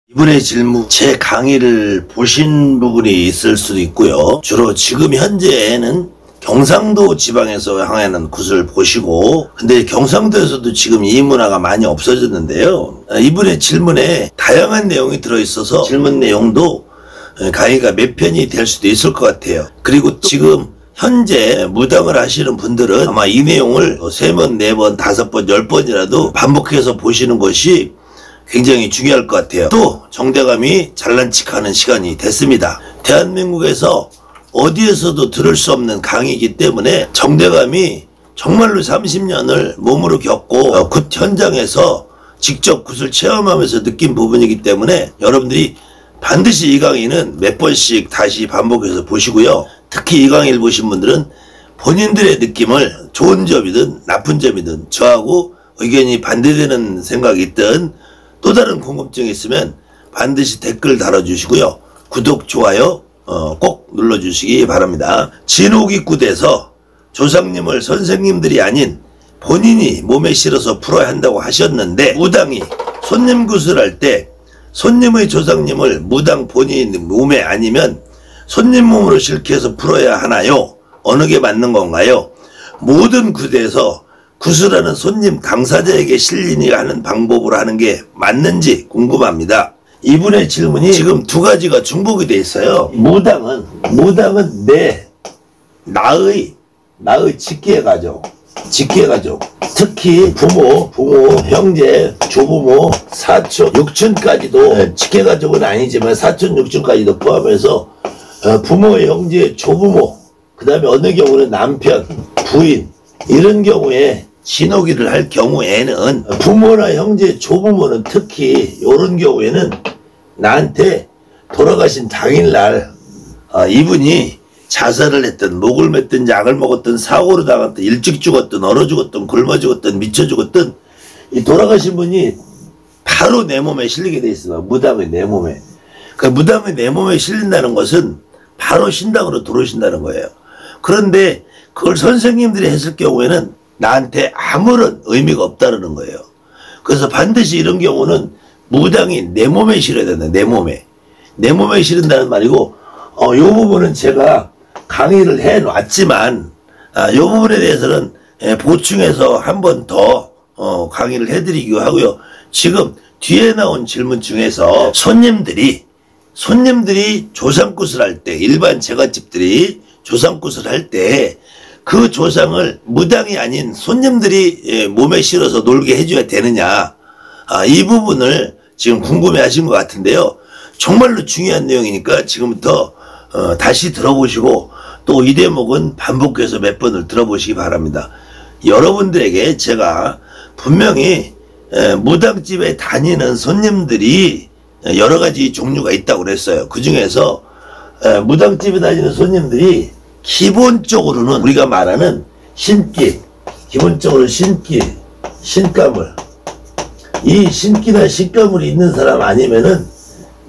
이분의 질문, 제 강의를 보신 부분이 있을 수도 있고요. 주로 지금 현재는 경상도 지방에서 향하는 굿을 보시고, 근데 경상도에서도 지금 이 문화가 많이 없어졌는데요. 이분의 질문에 다양한 내용이 들어있어서 질문 내용도 강의가 몇 편이 될 수도 있을 것 같아요. 그리고 지금 현재 무당을 하시는 분들은 아마 이 내용을 3번, 4번, 5번, 10번이라도 반복해서 보시는 것이 굉장히 중요할 것 같아요. 또 정대감이 잘난 척하는 시간이 됐습니다. 대한민국에서 어디에서도 들을 수 없는 강의이기 때문에 정대감이 정말로 30년을 몸으로 겪고 굿 현장에서 직접 굿을 체험하면서 느낀 부분이기 때문에 여러분들이 반드시 이 강의는 몇 번씩 다시 반복해서 보시고요. 특히 이 강의를 보신 분들은 본인들의 느낌을 좋은 점이든 나쁜 점이든 저하고 의견이 반대되는 생각이 있든 또 다른 궁금증이 있으면 반드시 댓글 달아주시고요. 구독, 좋아요 꼭 눌러주시기 바랍니다. 진옥이굿에서 조상님을 선생님들이 아닌 본인이 몸에 실어서 풀어야 한다고 하셨는데, 무당이 손님 굿을 할 때 손님의 조상님을 무당 본인 몸에 아니면 손님 몸으로 실게 해서 풀어야 하나요? 어느 게 맞는 건가요? 모든 굿에서 굿을 하는 손님 당사자에게 실리니 하는 방법으로 하는 게 맞는지 궁금합니다. 이분의 질문이 지금 두 가지가 중복이 되어 있어요. 무당은 나의 직계가족, 특히 부모, 형제, 조부모, 사촌, 육촌까지도, 직계가족은 아니지만 사촌, 육촌까지도 포함해서 부모, 형제, 조부모, 그 다음에 어느 경우는 남편, 부인, 이런 경우에 진옥이를 할 경우에는 부모나 형제, 조부모는 특히 이런 경우에는 나한테 돌아가신 당일날 이분이 자살을 했든 목을 맸든 약을 먹었든 사고로 당했든 일찍 죽었든 얼어 죽었든 굶어 죽었든 미쳐 죽었든 이 돌아가신 분이 바로 내 몸에 실리게 돼 있어요. 무당의 내 몸에. 그 무당의 내 몸에 실린다는 것은 바로 신당으로 들어오신다는 거예요. 그런데 그걸 선생님들이 했을 경우에는 나한테 아무런 의미가 없다는 거예요. 그래서 반드시 이런 경우는 무당이 내 몸에 실어야 된다. 내 몸에 실은다는 말이고, 이 부분은 제가 강의를 해놨지만 이 부분에 대해서는 보충해서 한 번 더 강의를 해드리기도 하고요. 지금 뒤에 나온 질문 중에서 손님들이 조상굿을 할 때, 일반 제갓집들이 조상굿을 할 때 그 조상을 무당이 아닌 손님들이 몸에 실어서 놀게 해줘야 되느냐, 이 부분을 지금 궁금해 하신 것 같은데요. 정말로 중요한 내용이니까 지금부터 다시 들어보시고 또 이 대목은 반복해서 몇 번을 들어보시기 바랍니다. 여러분들에게 제가 분명히 무당집에 다니는 손님들이 여러 가지 종류가 있다고 그랬어요. 그 중에서 무당집에 다니는 손님들이 기본적으로는 우리가 말하는 신기, 기본적으로 신기, 신가물, 이 신기나 신가물이 있는 사람 아니면은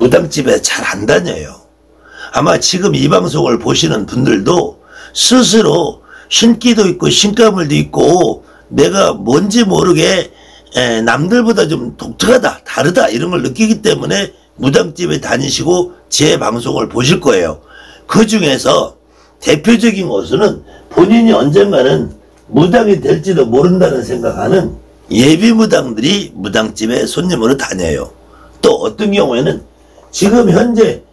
무당집에 잘 안 다녀요. 아마 지금 이 방송을 보시는 분들도 스스로 신기도 있고 신가물도 있고 내가 뭔지 모르게 남들보다 좀 독특하다, 다르다 이런 걸 느끼기 때문에 무당집에 다니시고 제 방송을 보실 거예요. 그 중에서 대표적인 것은 본인이 언젠가는 무당이 될지도 모른다는 생각하는 예비무당들이 무당집에 손님으로 다녀요. 또 어떤 경우에는 지금 현재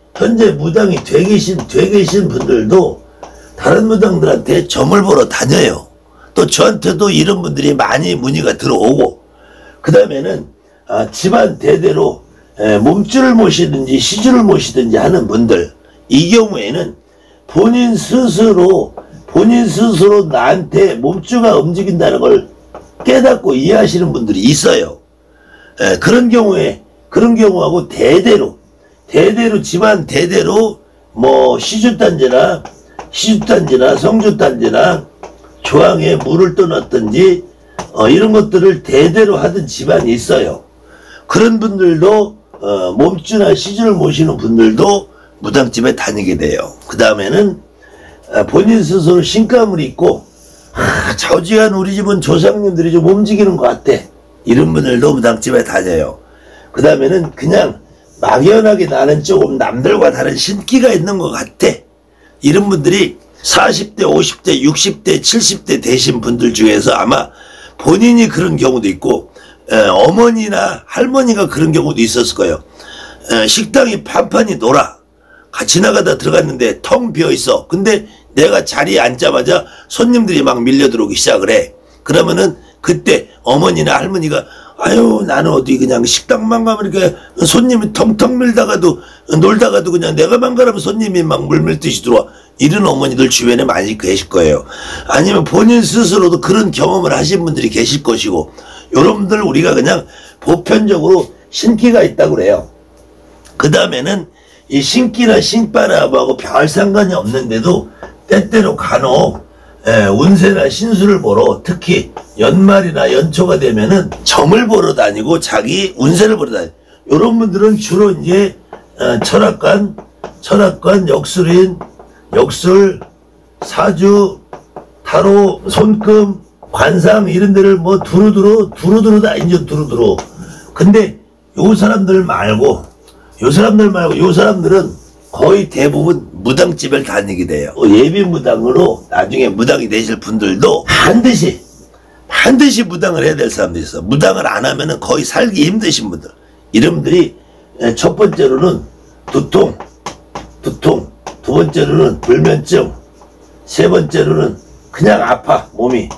무당이 돼 계신 분들도 다른 무당들한테 점을 보러 다녀요. 또 저한테도 이런 분들이 많이 문의가 들어오고, 그 다음에는 집안 대대로 몸줄을 모시든지 시주를 모시든지 하는 분들, 이 경우에는 본인 스스로 나한테 몸주가 움직인다는 걸 깨닫고 이해하시는 분들이 있어요. 그런 경우하고 대대로 집안 대대로 뭐 시주단지나 성주단지나 조항에 물을 떠났든지 이런 것들을 대대로 하던 집안이 있어요. 그런 분들도 몸주나 시주를 모시는 분들도 무당집에 다니게 돼요. 그 다음에는 본인 스스로 신가물이 있고 좌우지간 우리 집은 조상님들이 좀 움직이는 것 같아, 이런 분들도 무당집에 다녀요. 그 다음에는 그냥 막연하게 나는 조금 남들과 다른 신기가 있는 것 같아. 이런 분들이 40대, 50대, 60대, 70대 되신 분들 중에서 아마 본인이 그런 경우도 있고 어머니나 할머니가 그런 경우도 있었을 거예요. 식당이 판판이 놀아. 지나가다 들어갔는데 텅 비어있어. 근데 내가 자리에 앉자마자 손님들이 막 밀려 들어오기 시작을 해. 그러면은 그때 어머니나 할머니가 아유 나는 어디 그냥 식당만 가면 이렇게 손님이 텅텅 밀다가도 놀다가도 그냥 내가만 가라면 손님이 막 물밀듯이 들어와. 이런 어머니들 주변에 많이 계실 거예요. 아니면 본인 스스로도 그런 경험을 하신 분들이 계실 것이고, 여러분들 우리가 그냥 보편적으로 신기가 있다고 그래요. 그 다음에는 이 신기나 신바람하고 별 상관이 없는데도 때때로 간혹 운세나 신수를 보러, 특히 연말이나 연초가 되면은 점을 보러 다니고 자기 운세를 보러 다니고, 이런 분들은 주로 이제 철학관, 역술인, 역술, 사주, 타로, 손금, 관상 이런 데를 뭐 두루두루 다니죠. 두루두루. 근데 요 사람들은 거의 대부분 무당집을 다니게 돼요. 예비 무당으로 나중에 무당이 되실 분들도 반드시 무당을 해야 될 사람들이 있어. 무당을 안 하면은 거의 살기 힘드신 분들. 이런 분들이 첫 번째로는 두통, 두 번째로는 불면증, 세 번째로는 그냥 아파. 몸이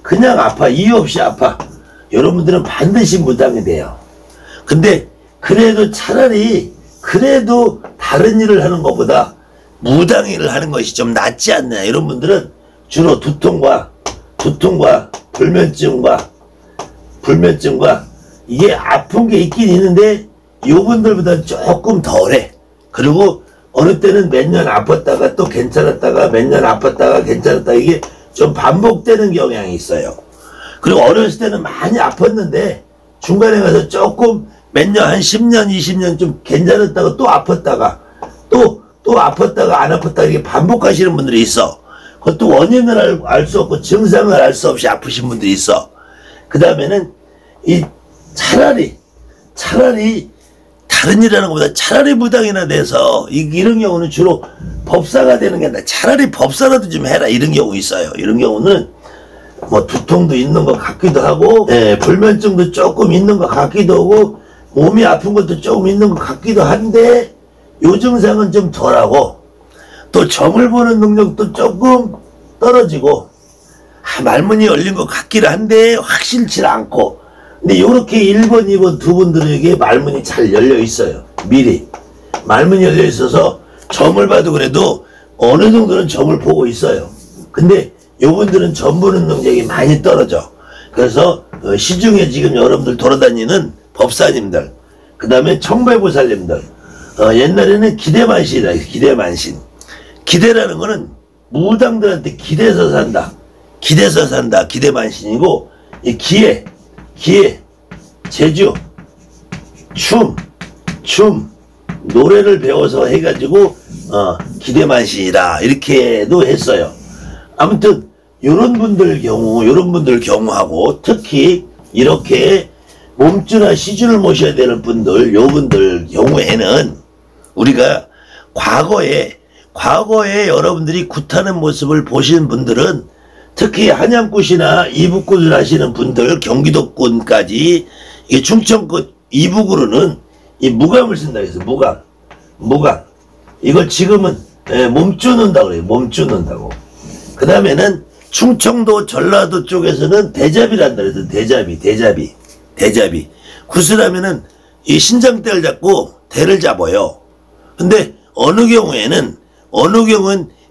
그냥 아파. 이유 없이 아파. 여러분들은 반드시 무당이 돼요. 근데 그래도 차라리 다른 일을 하는 것보다 무당 일을 하는 것이 좀 낫지 않나. 이런 분들은 주로 두통과 불면증과 이게 아픈 게 있긴 있는데 요분들보다 조금 덜해. 그리고 어느 때는 몇 년 아팠다가 또 괜찮았다가 몇 년 아팠다가 괜찮았다, 이게 좀 반복되는 경향이 있어요. 그리고 어렸을 때는 많이 아팠는데 중간에 가서 조금 몇 년, 한 10년, 20년 좀 괜찮았다가 또 아팠다가 또 아팠다가 안 아팠다가 이렇게 반복하시는 분들이 있어. 그것도 원인을 알 수 없고 증상을 알 수 없이 아프신 분들이 있어. 그 다음에는 차라리 다른 일 하는 것보다 차라리 무당이나 돼서 이런 경우는 주로 법사가 되는 게 아니라 차라리 법사라도 좀 해라, 이런 경우 있어요. 이런 경우는 뭐 두통도 있는 것 같기도 하고, 불면증도 조금 있는 것 같기도 하고, 몸이 아픈 것도 조금 있는 것 같기도 한데 요 증상은 좀 덜하고, 또 점을 보는 능력도 조금 떨어지고, 말문이 열린 것 같기는 한데 확실치 않고. 근데 요렇게 1번, 2번 두 분들에게 말문이 잘 열려 있어요. 미리 말문이 열려 있어서 점을 봐도 그래도 어느 정도는 점을 보고 있어요. 근데 요분들은 점 보는 능력이 많이 떨어져. 그래서 시중에 지금 여러분들 돌아다니는 법사님들, 그 다음에 청배보살님들, 옛날에는 기대만신이라, 기대만신. 기대라는 거는 무당들한테 기대서 산다, 기대만신이고, 이 기회, 제주, 춤, 노래를 배워서 해가지고 기대만신이다, 이렇게도 했어요. 아무튼 요런 분들 경우하고, 특히 이렇게 몸주나 시주를 모셔야 되는 분들, 요분들 경우에는 우리가 과거에 여러분들이 굿하는 모습을 보신 분들은, 특히 한양굿이나 이북굿을 하시는 분들, 경기도권까지 이 충청권 이북으로는 이 무감을 쓴다 해서 무감. 이걸 지금은 몸주 넣는다고 그래요. 몸주 넣는다고. 그 다음에는 충청도 전라도 쪽에서는 대잡이란다 그래서 대잡이. 굿을 하면은 이 신장대를 잡고 대를 잡아요. 근데 어느 경우는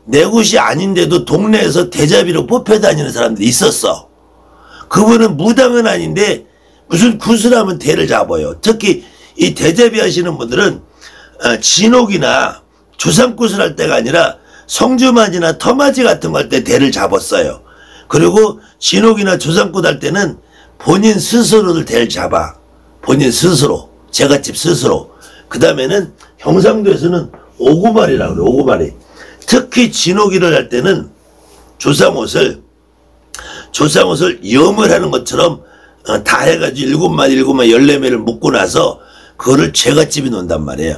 내 굿이 아닌데도 동네에서 대잡이로 뽑혀 다니는 사람들이 있었어. 그분은 무당은 아닌데 무슨 굿을 하면 대를 잡아요. 특히 이 대잡이 하시는 분들은 진옥이나 조상굿을 할 때가 아니라 성주맞이나 터맞이 같은 거 할 때 대를 잡았어요. 그리고 진옥이나 조상굿 할 때는 본인 스스로를 대를 잡아. 본인 스스로, 제갓집 스스로. 그 다음에는 경상도에서는 오구말이라고 그래요. 오구말이. 특히 진옥이를 할 때는 조상옷을 염을 하는 것처럼 다 해가지고 7마리 14매를 묶고 나서 그거를 죄갓집이 논단 말이에요.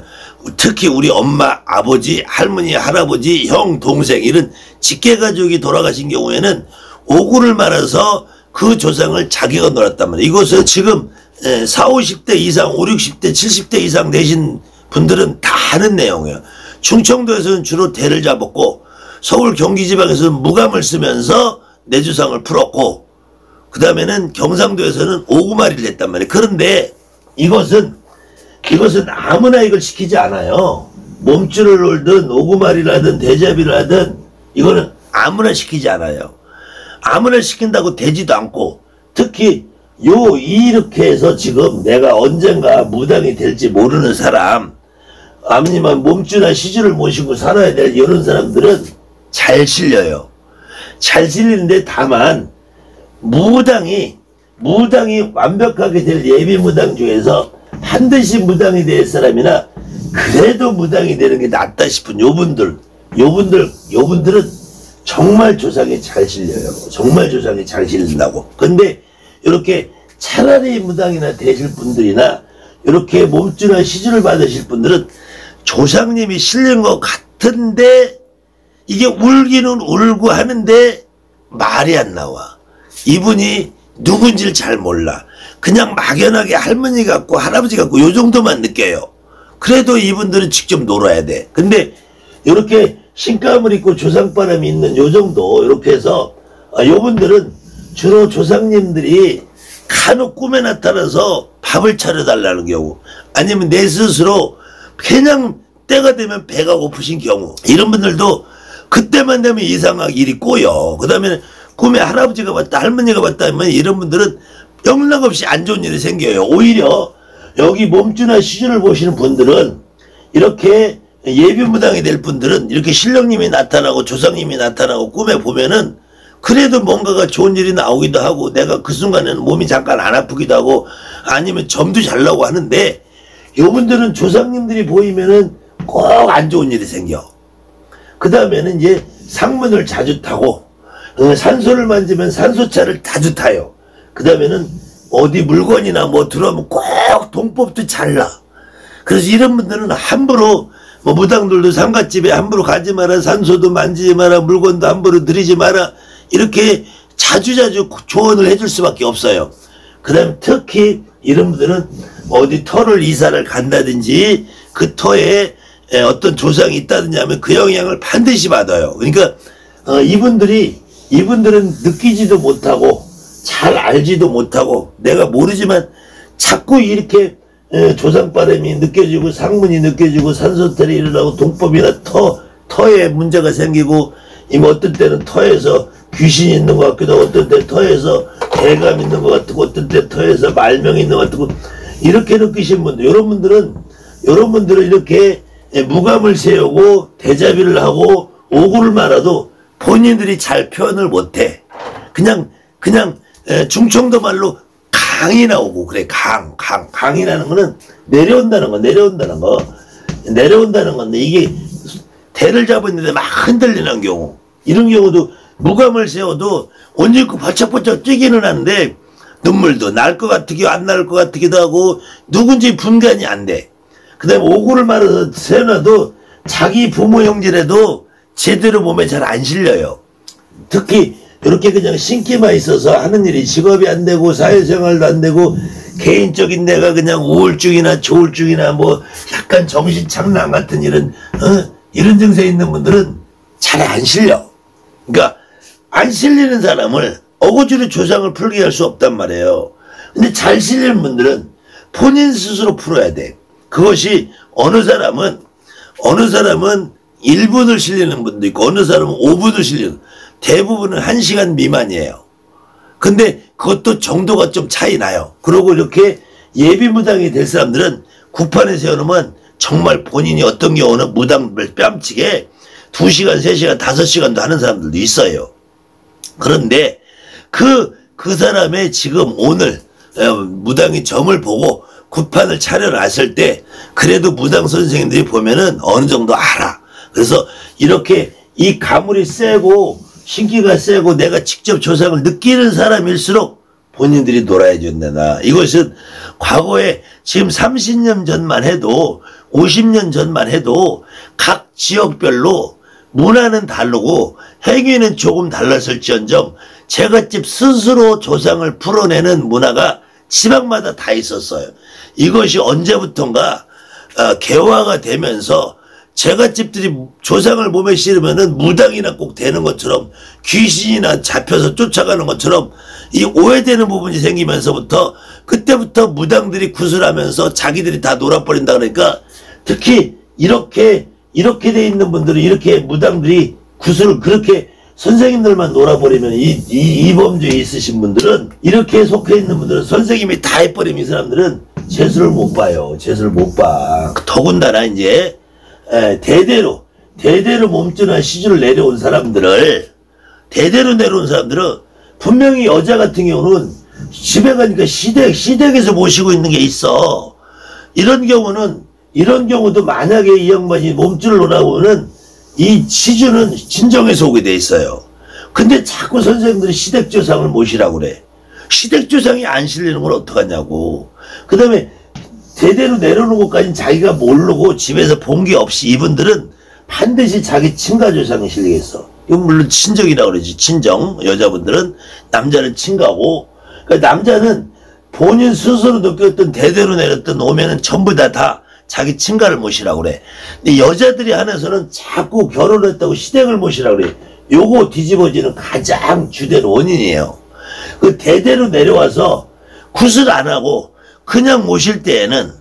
특히 우리 엄마, 아버지, 할머니, 할아버지, 형, 동생 이런 직계가족이 돌아가신 경우에는 오구를 말아서 그 조상을 자기가 놀았단 말이에요. 이것을 지금 4, 50대 이상, 5, 60대, 70대 이상 되신 분들은 다 아는 내용이에요. 충청도에서는 주로 대를 잡았고 서울 경기지방에서는 무감을 쓰면서 내 조상을 풀었고 그 다음에는 경상도에서는 오구마리를 했단 말이에요. 그런데 이것은 아무나 이걸 시키지 않아요. 몸줄을 놀든 오구마리를 하든 대잡이를 하든 이거는 아무나 시키지 않아요. 아무나 시킨다고 되지도 않고 특히 이렇게 해서 지금 내가 언젠가 무당이 될지 모르는 사람 아니면 몸주나 시주를 모시고 살아야 될 이런 사람들은 잘 실려요. 잘 실리는데 다만 무당이 완벽하게 될 예비 무당 중에서 반드시 무당이 될 사람이나 그래도 무당이 되는 게 낫다 싶은 요분들은 정말 조상이 잘 실려요. 정말 조상이 잘 실린다고. 근데 이렇게 차라리 무당이나 되실 분들이나 이렇게 몸주나 시주를 받으실 분들은 조상님이 실린 것 같은데 이게 울기는 울고 하는데 말이 안 나와. 이분이 누군지를 잘 몰라. 그냥 막연하게 할머니 같고 할아버지 같고 요 정도만 느껴요. 그래도 이분들은 직접 놀아야 돼. 근데 이렇게 신감을 입고 조상바람이 있는 요 정도 이렇게 해서 요분들은 주로 조상님들이 간혹 꿈에 나타나서 밥을 차려달라는 경우 아니면 내 스스로 그냥 때가 되면 배가 고프신 경우 이런 분들도 그때만 되면 이상하게 일이 꼬여. 그 다음에 꿈에 할아버지가 왔다 할머니가 왔다 하면 이런 분들은 영락없이 안 좋은 일이 생겨요. 오히려 여기 몸주나 시주를 보시는 분들은 이렇게 예비무당이 될 분들은 이렇게 신령님이 나타나고 조상님이 나타나고 꿈에 보면은 그래도 뭔가가 좋은 일이 나오기도 하고 내가 그 순간에는 몸이 잠깐 안 아프기도 하고 아니면 점도 잘 나고 하는데 요분들은 조상님들이 보이면은 꼭 안 좋은 일이 생겨. 그 다음에는 이제 상문을 자주 타고 산소를 만지면 산소차를 자주 타요. 그 다음에는 어디 물건이나 뭐 들어오면 꼭 동법도 잘 나. 그래서 이런 분들은 함부로 뭐 무당들도 상갓집에 함부로 가지 마라, 산소도 만지지 마라, 물건도 함부로 들이지 마라 이렇게 자주자주 조언을 해줄 수밖에 없어요. 그 다음 특히 이런 분들은 어디 터를 이사를 간다든지 그 터에 어떤 조상이 있다든지 하면 그 영향을 반드시 받아요. 그러니까 이분들은 느끼지도 못하고 잘 알지도 못하고 내가 모르지만 자꾸 이렇게 조상바람이 느껴지고 상문이 느껴지고 산소탈이 일어나고 동법이나 터에 문제가 생기고 어떤 때는 터에서 귀신이 있는 것 같기도 하고 어떤 때 터에서 대감 있는 것 같고 어떤 때 터에서 말명이 있는 것 같고 이렇게 느끼신 분들 이런 분들은 이렇게 무감을 세우고 대자비를 하고 오구를 말아도 본인들이 잘 표현을 못해. 그냥 충청도 말로 강이 나오고 그래. 강이라는 거는 내려온다는 건데 이게 대를 잡았는데 막 흔들리는 경우 이런 경우도 무감을 세워도 옷 입고 바짝바짝 뛰기는 하는데 눈물도 날 것 같기도 안 날 것 같기도 하고 누군지 분간이 안 돼. 그 다음에 오구를 말아서 세워놔도 자기 부모 형제라도 제대로 몸에 잘 안 실려요. 특히 이렇게 그냥 신기만 있어서 하는 일이 직업이 안 되고 사회생활도 안 되고 개인적인 내가 그냥 우울증이나 조울증이나 뭐 약간 정신착란 같은 이런 증세 있는 분들은 잘 안 실려. 그러니까 안 실리는 사람을 어거지로 조상을 풀게 할 수 없단 말이에요. 근데 잘 실리는 분들은 본인 스스로 풀어야 돼. 그것이 어느 사람은 1분을 실리는 분도 있고 어느 사람은 5분을 실리는 대부분은 1시간 미만이에요. 근데 그것도 정도가 좀 차이 나요. 그리고 이렇게 예비무당이 될 사람들은 구판에 세워놓으면 정말 본인이 어떤 경우는 무당을 뺨치게 2시간, 3시간, 5시간도 하는 사람들도 있어요. 그런데 그 사람의 지금 오늘 무당이 점을 보고 구판을 차려놨을 때 그래도 무당 선생님들이 보면은 어느 정도 알아. 그래서 이렇게 이 가물이 세고 신기가 세고 내가 직접 조상을 느끼는 사람일수록 본인들이 놀아야 된다. 이것은 과거에 지금 30년 전만 해도 50년 전만 해도 각 지역별로 문화는 다르고 행위는 조금 달랐을지언정 제갓집 스스로 조상을 풀어내는 문화가 지방마다 다 있었어요. 이것이 언제부턴가 개화가 되면서 제갓집들이 조상을 몸에 실으면은 무당이나 꼭 되는 것처럼 귀신이나 잡혀서 쫓아가는 것처럼 이 오해되는 부분이 생기면서부터 그때부터 무당들이 구슬하면서 자기들이 다 놀아버린다 그러니까 특히 이렇게 돼 있는 분들은 이렇게 무당들이 구슬을 그렇게 선생님들만 놀아버리면 이 범죄에 있으신 분들은 이렇게 속해 있는 분들은 선생님이 다 해버리면 이 사람들은 재수를 못 봐요. 재수를 못 봐. 더군다나 이제 대대로 몸주나 시주를 내려온 사람들을 대대로 내려온 사람들은 분명히 여자 같은 경우는 집에 가니까 시댁에서 모시고 있는 게 있어. 이런 경우도 만약에 이 양반이 몸주를 놀아오면 이 시주는 진정해서 오게 돼 있어요. 근데 자꾸 선생님들이 시댁조상을 모시라고 그래. 시댁조상이 안 실리는 건 어떡하냐고. 그 다음에 대대로 내려오는 것까지는 자기가 모르고 집에서 본 게 없이 이분들은 반드시 자기 친가조상이 실리겠어. 이건 물론 친정이라고 그러지. 친정. 여자분들은 남자는 친가고, 그러니까 남자는 본인 스스로 느꼈던 대대로 내렸던 오면은 전부 다 자기 친가를 모시라고 그래. 근데 여자들이 하나서는 자꾸 결혼했다고 시댁을 모시라고 그래. 요거 뒤집어지는 가장 주된 원인이에요. 그 대대로 내려와서 구슬 안 하고 그냥 모실 때에는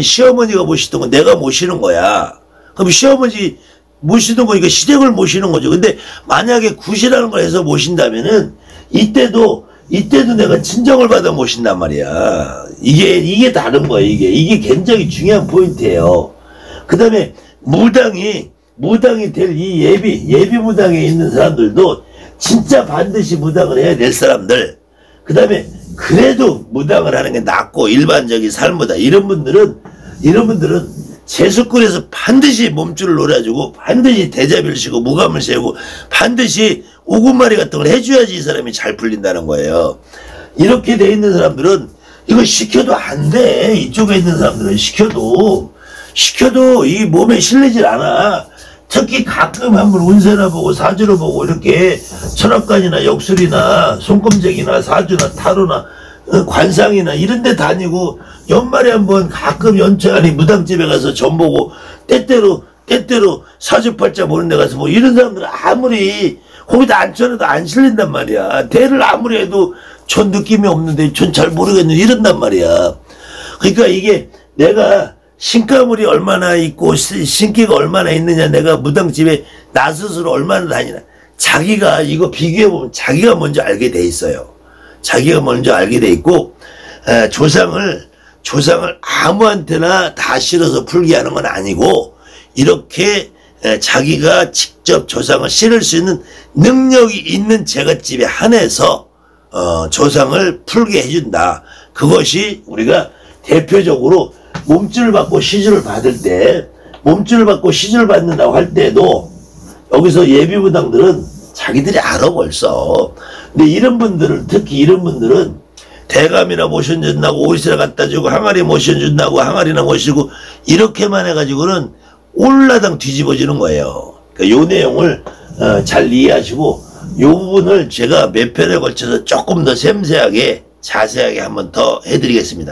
시어머니가 모시던 거 내가 모시는 거야. 그럼 시어머니 모시던 거니까 시댁을 모시는 거죠. 근데 만약에 굿이라는 걸 해서 모신다면은 이때도 내가 친정을 받아 모신단 말이야. 이게 다른 거야. 이게 굉장히 중요한 포인트예요. 그 다음에 무당이 될 이 예비 무당에 있는 사람들도 진짜 반드시 무당을 해야 될 사람들. 그 다음에 그래도 무당을 하는 게 낫고 일반적인 삶보다 이런 분들은 제수꾼에서 반드시 몸줄을 놀아주고 반드시 대자비를 쉬고 무감을 세우고 반드시 오군마리 같은 걸 해줘야지 이 사람이 잘 풀린다는 거예요. 이렇게 돼 있는 사람들은 이거 시켜도 안 돼. 이쪽에 있는 사람들은 시켜도 이 몸에 실리질 않아. 특히 가끔 한번 운세나 보고 사주를 보고 이렇게 철학관이나 역술이나 손금쟁이나 사주나 타로나 관상이나 이런 데 다니고 연말에 한번 가끔 무당집에 가서 점 보고 때때로 사주팔자 보는 데 가서 뭐 이런 사람들은 아무리 거기다 앉혀놔도 안 실린단 말이야. 대를 아무리 해도 전 느낌이 없는데 전 잘 모르겠는데 이런단 말이야. 그러니까 이게 내가 신가물이 얼마나 있고 신기가 얼마나 있느냐, 내가 무당집에 나 스스로 얼마나 다니나, 자기가 이거 비교해보면 자기가 먼저 알게 돼 있어요. 자기가 먼저 알게 돼 있고, 조상을 아무한테나 다 실어서 풀게 하는 건 아니고, 이렇게 자기가 직접 조상을 실을 수 있는 능력이 있는 제갓집에 한해서 조상을 풀게 해준다. 그것이 우리가 대표적으로 몸줄을 받고 시주를 받을 때, 몸줄을 받고 시주를 받는다고 할 때도 여기서 예비무당들은 자기들이 알아 벌써. 근데 이런 분들은, 특히 이런 분들은 대감이나 모셔준다고 옷이나 갖다 주고 항아리 모셔준다고 항아리나 모시고 이렇게만 해가지고는 올라당 뒤집어지는 거예요. 그러니까 요 내용을 잘 이해하시고 요 부분을 제가 몇 편에 걸쳐서 조금 더 섬세하게 자세하게 한번 더 해드리겠습니다.